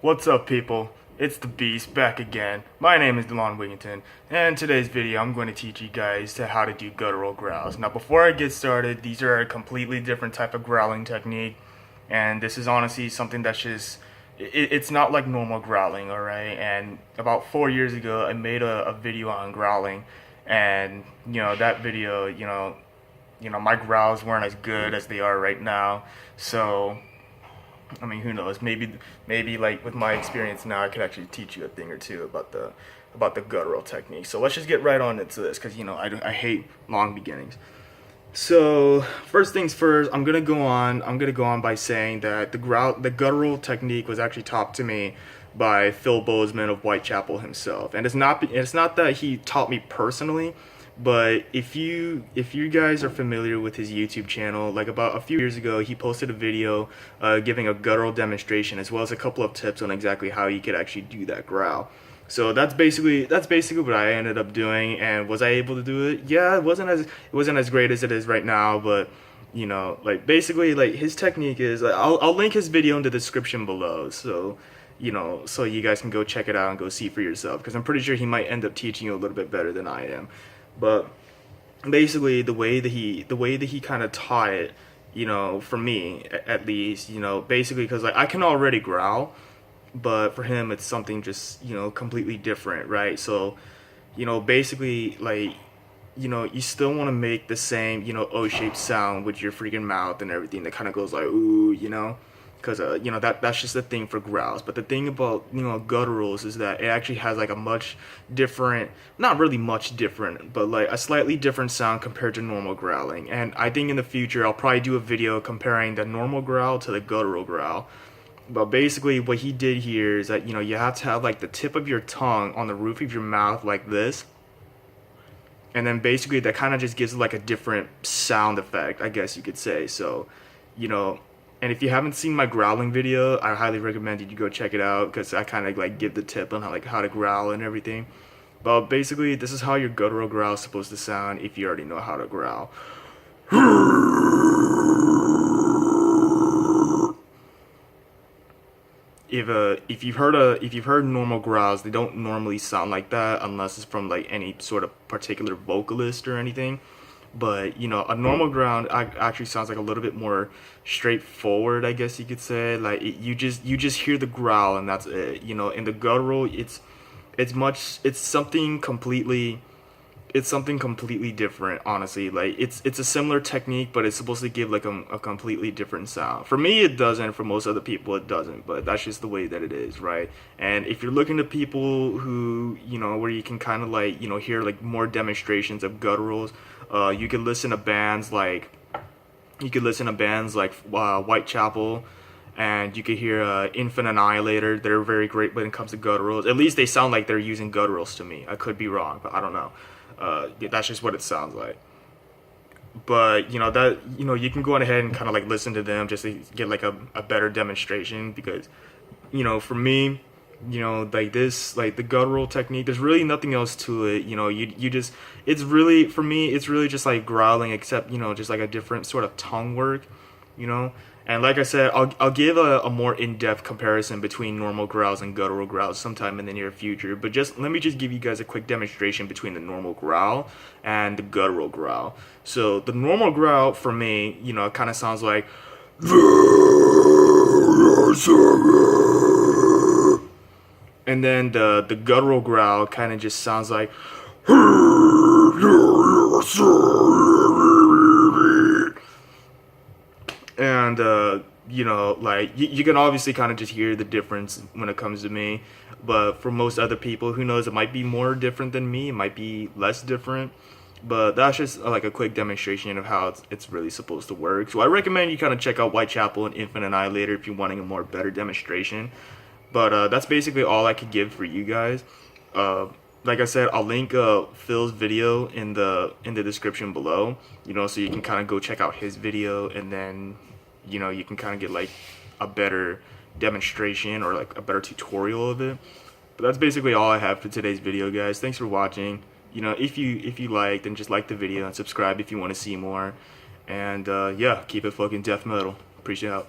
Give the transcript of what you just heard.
What's up, people? It's the Beast back again. My name is Delon Wigington, and in today's video I'm going to teach you guys how to do guttural growls. Now before I get started, these are a completely different type of growling technique, and this is honestly something that's just, it's not like normal growling, alright? And about 4 years ago I made a video on growling, and that video, my growls weren't as good as they are right now, so I mean, who knows? Maybe like with my experience now, I could actually teach you a thing or two about the guttural technique. So let's just get right on into this, because I hate long beginnings. So first things first, I'm gonna go on by saying that the guttural technique was actually taught to me by Phil Bozeman of Whitechapel himself, and it's not that he taught me personally. But if you guys are familiar with his YouTube channel, like about a few years ago, he posted a video giving a guttural demonstration as well as a couple of tips on exactly how you could actually do that growl. So that's basically what I ended up doing. And was I able to do it? Yeah, it wasn't as great as it is right now, but like basically like his technique is, I'll link his video in the description below, so so you guys can go check it out and go see for yourself, because I'm pretty sure he might end up teaching you a little bit better than I am. But basically the way that he kind of taught it, for me at least, basically, because like I can already growl, but for him it's something just completely different, right? So basically, like you still want to make the same O-shaped sound with your freaking mouth and everything that kind of goes like ooh, because that's just the thing for growls. But the thing about gutturals is that it actually has like a much different, not really much different, but like a slightly different sound compared to normal growling. And I think in the future I'll probably do a video comparing the normal growl to the guttural growl. But basically what he did here is that you have to have like the tip of your tongue on the roof of your mouth like this, and then basically that kind of just gives like a different sound effect, I guess you could say. So and if you haven't seen my growling video, I highly recommend that you go check it out, because I kind of like give the tip on how to growl and everything. But basically, this is how your guttural growl is supposed to sound if you already know how to growl. If you've heard normal growls, they don't normally sound like that unless it's from like any sort of particular vocalist or anything. But a normal growl actually sounds like a little bit more straightforward, I guess you could say. Like you just hear the growl and that's it. In the guttural, it's something completely different, honestly. Like it's a similar technique, but it's supposed to give like a completely different sound. For me it doesn't, for most other people it doesn't, but that's just the way that it is, right? And if you're looking to people who where you can kind of like hear like more demonstrations of gutturals, you can listen to bands like Whitechapel, and you could hear Infant Annihilator. They're very great when it comes to gutturals. At least they sound like they're using gutturals to me. I could be wrong, but I don't know. That's just what it sounds like. But you can go on ahead and kind of like listen to them just to get like a better demonstration, because for me, like this, like the guttural technique, there's really nothing else to it. It's really, for me, it's really just like growling, except just like a different sort of tongue work. And like I said, I'll give a more in-depth comparison between normal growls and guttural growls sometime in the near future. But let me just give you guys a quick demonstration between the normal growl and the guttural growl. So the normal growl for me, it kind of sounds like, and then the guttural growl kind of just sounds like, and like you can obviously kind of just hear the difference when it comes to me. But for most other people, who knows, it might be more different than me, it might be less different. But that's just like a quick demonstration of how it's really supposed to work. So I recommend you kind of check out Whitechapel and Infant Annihilator if you're wanting a more better demonstration. But that's basically all I could give for you guys. Like I said, I'll link Phil's video in the description below, so you can kind of go check out his video, and then you can kind of get like a better demonstration or like a better tutorial of it. But that's basically all I have for today's video, guys. Thanks for watching. If you liked, then just like the video and subscribe if you want to see more. And yeah, keep it fucking death metal. Appreciate it.